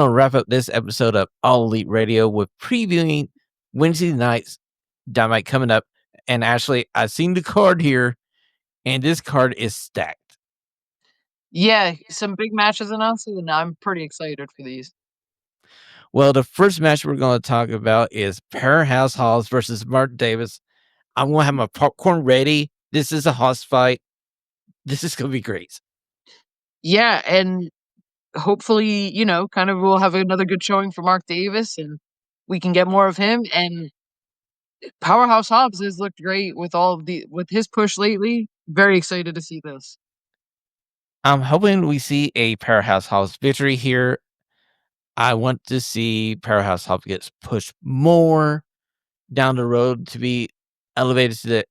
gonna wrap up this episode of All Elite Radio with previewing Wednesday night's Dynamite coming up. And Ashley, I've seen the card here, and this card is stacked. Yeah, some big matches announced, and I'm pretty excited for these. Well, the first match we're going to talk about is Powerhouse Halls versus Mark Davis. I'm going to have my popcorn ready. This is a house fight. This is going to be great. Yeah, and hopefully, kind of we'll have another good showing for Mark Davis, and we can get more of him. And Powerhouse Hobbs has looked great with his push lately. Very excited to see this. I'm hoping we see a Powerhouse Halls victory here. I want to see Powerhouse Hobbs gets pushed more down the road to be elevated to the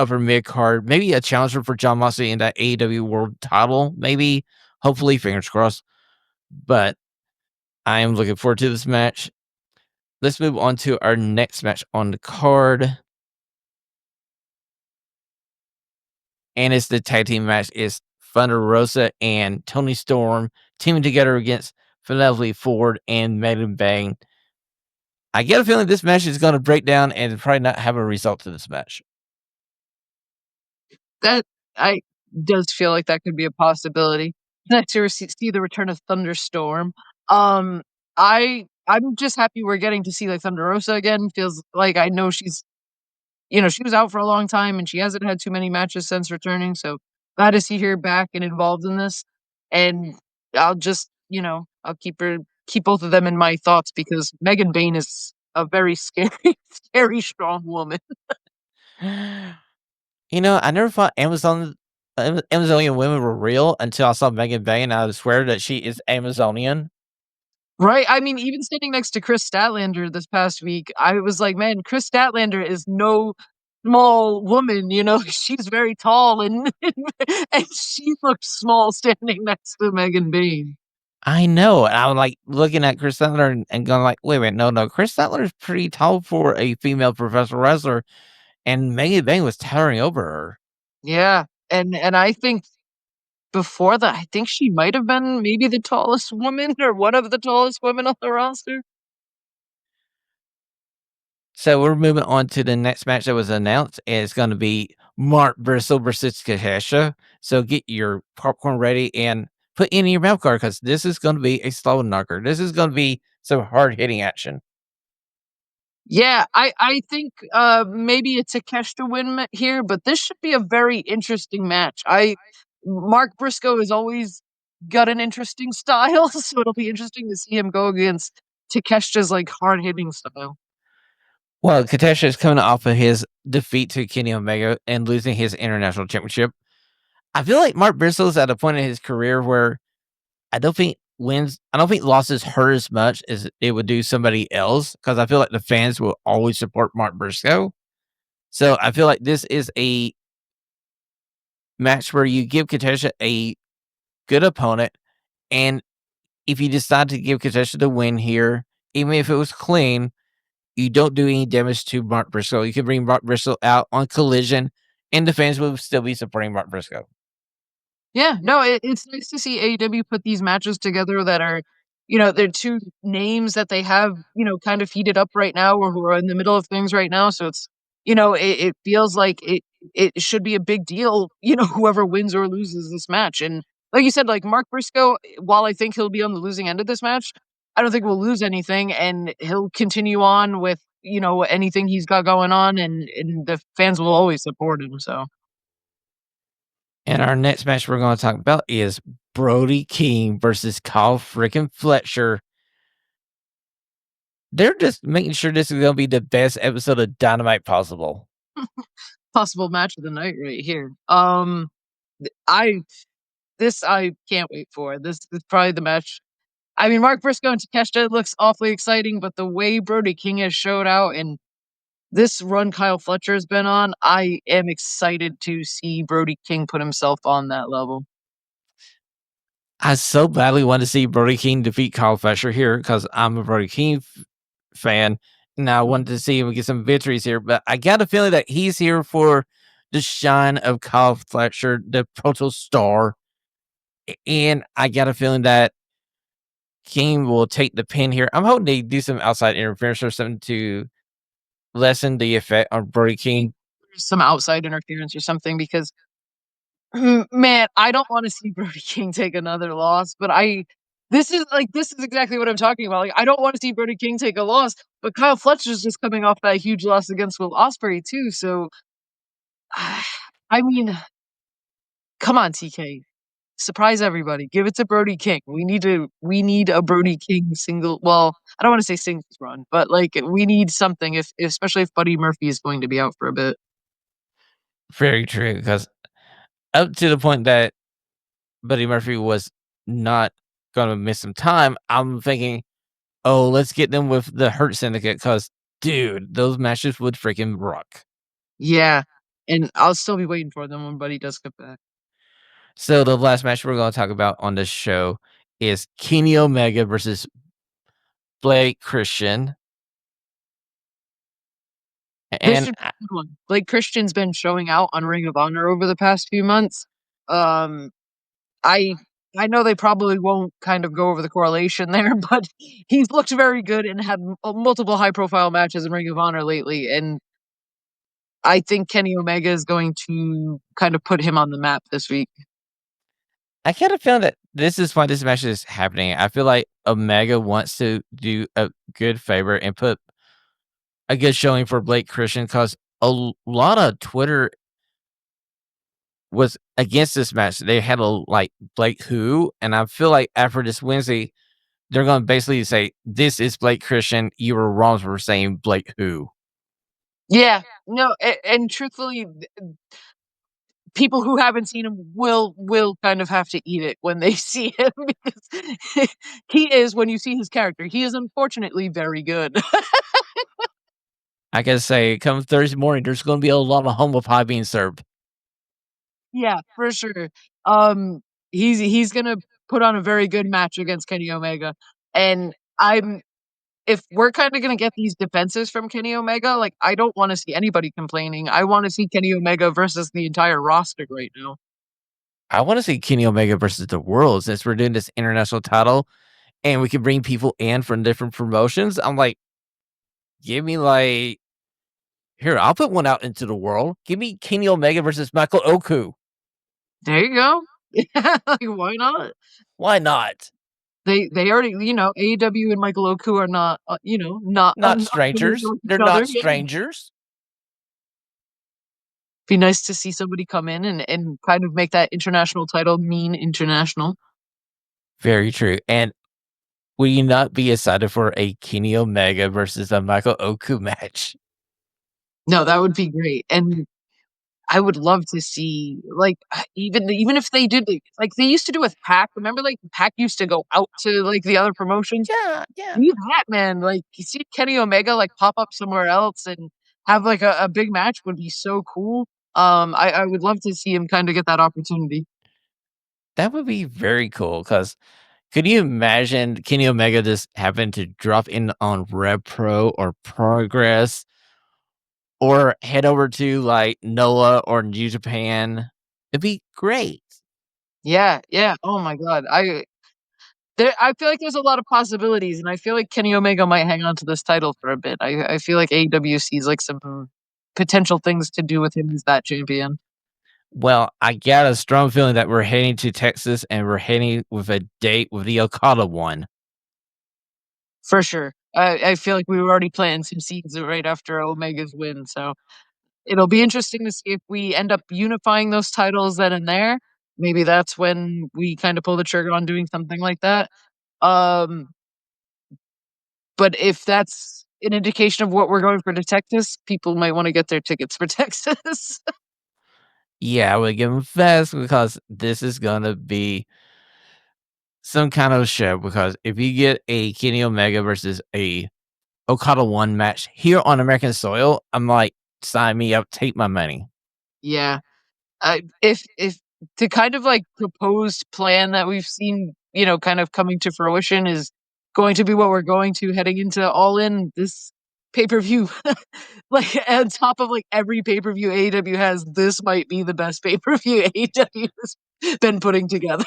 upper mid card, maybe a challenger for John Moxley in that AEW World Title, maybe, hopefully, fingers crossed. But I am looking forward to this match. Let's move on to our next match on the card, and it's the tag team match. It's Thunder Rosa and Toni Storm teaming together against Penelope Ford and Megan Bang. I get a feeling this match is going to break down and probably not have a result to this match. That I does feel like that could be a possibility. Next year, see the return of Thunderstorm. I'm just happy we're getting to see like Thunder Rosa again. Feels like I know she was out for a long time and she hasn't had too many matches since returning. So glad to see her back and involved in this. And I'll just, I'll keep both of them in my thoughts because Megan Bain is a very scary, scary strong woman. I never thought Amazonian women were real until I saw Megan Bang, and I swear that she is Amazonian. Right? I mean, even sitting next to Chris Statlander this past week, I was like, man, Chris Statlander is no small woman, she's very tall and and she looked small standing next to Megan Bain. I know, and I'm like looking at Chris Statler and going like, wait a minute, no, Chris Statler is pretty tall for a female professional wrestler, and Megan Bang was towering over her. Yeah. And I think before that, I think she might have been maybe the tallest woman or one of the tallest women on the roster. So we're moving on to the next match that was announced, and it's going to be Mark Briscoe versus Takeshita. So get your popcorn ready and put in your mouth guard because this is going to be a slow knocker. This is going to be some hard hitting action. Yeah, I think maybe it's a catch to win here, but this should be a very interesting match. Mark Briscoe has always got an interesting style, so it'll be interesting to see him go against Takeshita's like hard hitting style. Well, Takeshita is coming off of his defeat to Kenny Omega and losing his international championship. I feel like Mark Briscoe's at a point in his career where I don't think losses hurt as much as it would do somebody else because I feel like the fans will always support Mark Briscoe. So I feel like this is a match where you give Takeshita a good opponent, and if you decide to give Takeshita the win here, even if it was clean, you don't do any damage to Mark Briscoe. You can bring Mark Briscoe out on Collision, and the fans will still be supporting Mark Briscoe. Yeah, no, it's nice to see AEW put these matches together that are, they're two names that they have, kind of heated up right now or who are in the middle of things right now. So it's, it feels like it should be a big deal, whoever wins or loses this match. And like you said, like Mark Briscoe, while I think he'll be on the losing end of this match, I don't think we'll lose anything and he'll continue on with, anything he's got going on and the fans will always support him. So And our next match we're going to talk about is Brody King versus Kyle freaking Fletcher. They're just making sure this is going to be the best episode of Dynamite possible. possible match of the night right here. I I can't wait for. This is probably the match. I mean, Mark Briscoe and Takeshita looks awfully exciting, but the way Brody King has showed out and this run Kyle Fletcher has been on, I am excited to see Brody King put himself on that level. I so badly want to see Brody King defeat Kyle Fletcher here because I'm a Brody King fan, and I wanted to see him get some victories here. But I got a feeling that he's here for the shine of Kyle Fletcher, the proto star, and I got a feeling that King will take the pin here. I'm hoping they do some outside interference or something to lessen the effect on Brody King. Some outside interference or something because man, I don't wanna see Brody King take another loss, but this is exactly what I'm talking about, like, I don't wanna see Brody King take a loss, but Kyle Fletcher's just coming off that huge loss against Will Ospreay too, so I mean, come on, TK. Surprise everybody. Give it to Brody King. We need a Brody King single well, I don't wanna say singles run, but, like, we need something if especially if Buddy Murphy is going to be out for a bit. Very true, because up to the point that Buddy Murphy was not gonna miss some time, I'm thinking, "Oh, let's get them with the Hurt Syndicate," because dude, those matches would freaking rock. Yeah, and I'll still be waiting for them when Buddy does get back. So the last match we're gonna talk about on this show is Kenny Omega versus Blake Christian, This and should be a good one. Blake Christian's been showing out on Ring of Honor over the past few months. Um, I I know they probably won't kind of go over the correlation there, but he's looked very good and had multiple high profile matches in Ring of Honor lately, and I think Kenny Omega is going to kind of put him on the map this week. I kinda feel that this is why this match is happening. I feel like Omega wants to do a good favor and put a good showing for Blake Christian because lot of Twitter was against this match. They had a like Blake who, and I feel like after this Wednesday, they're gonna basically say, "This is Blake Christian. You were wrong for saying Blake who." Yeah, no, and truthfully, people who haven't seen him will kind of have to eat it when they see him because he is when you see his character, he is unfortunately very good. I gotta say, come Thursday morning, there's gonna be a lot of humble pie being served. Yeah, for sure. Um, he's gonna put on a very good match against Kenny Omega, and I'm if we're kinda gonna get these defenses from Kenny Omega, like, I don't wanna see anybody complaining. I wanna see Kenny Omega versus the entire roster right now. I wanna see Kenny Omega versus the world since we're doing this international title and we can bring people in from different promotions. I'm like, give me like here, I'll put one out into the world. Give me Kenny Omega versus Michael Oku. There you go. Yeah, like, why not? Why not? They already AEW and Michael Oku are not, not Not unfamiliar strangers. with each They're other. not Yeah. strangers. Be nice to see somebody come in and kind of make that international title mean international. Very true. And will you not be excited for a Kenny Omega versus a Michael Oku match? No, that would be great, and I would love to see, like, even if they did it like they used to do with Pac, remember, like, Pac used to go out to, like, the other promotions? Yeah, yeah. Do that, man, like, you see Kenny Omega, like, pop up somewhere else and have, like, a big match would be so cool. I would love to see him kinda get that opportunity. That would be very cool. Cause could you imagine Kenny Omega just happen to drop in on Rev Pro or Progress or head over to, like, Noah or New Japan? It'd be great. Yeah, yeah, oh my god, I feel like there's a lot of possibilities, and I feel like Kenny Omega might hang on to this title for a bit. I feel like AEW sees, like, some potential things to do with him as that champion. Well, I got a strong feeling that we're heading to Texas and we're heading with a date with the Okada one. For sure. I feel like we were already planting some seeds right after Omega's win, so it'll be interesting to see if we end up unifying those titles then and there. Maybe that's when we kinda pull the trigger on doing something like that. Um, but if that's an indication of what we're going for to Texas, people might wanna get their tickets for Texas. Yeah, I would give him fast because this is gonna be some kind of show. Because if you get a Kenny Omega versus a Okada one match here on American soil, I'm like, sign me up, take my money. Yeah. If the kind of, like, proposed plan that we've seen, kind of coming to fruition is going to be what we're going to heading into All In this pay-per-view, like, on top of, like, every pay-per-view AEW has, this might be the best pay-per-view AEW has been putting together.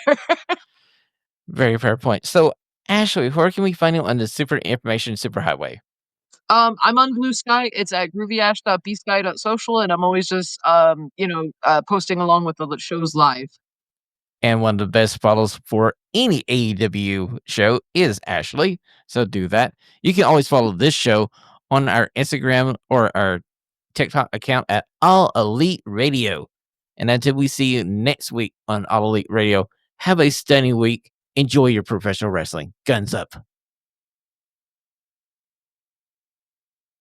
Very fair point. So, Ashley, where can we find you on the Super Information Superhighway? I'm on Blue Sky. It's at groovyash.bsky.social, and I'm always just, posting along with the shows live. And one of the best follows for any AEW show is Ashley. So do that. You can always follow this show on our Instagram or our TikTok account at All Elite Radio. And until we see you next week on All Elite Radio, have a stunning week. Enjoy your professional wrestling. Guns up.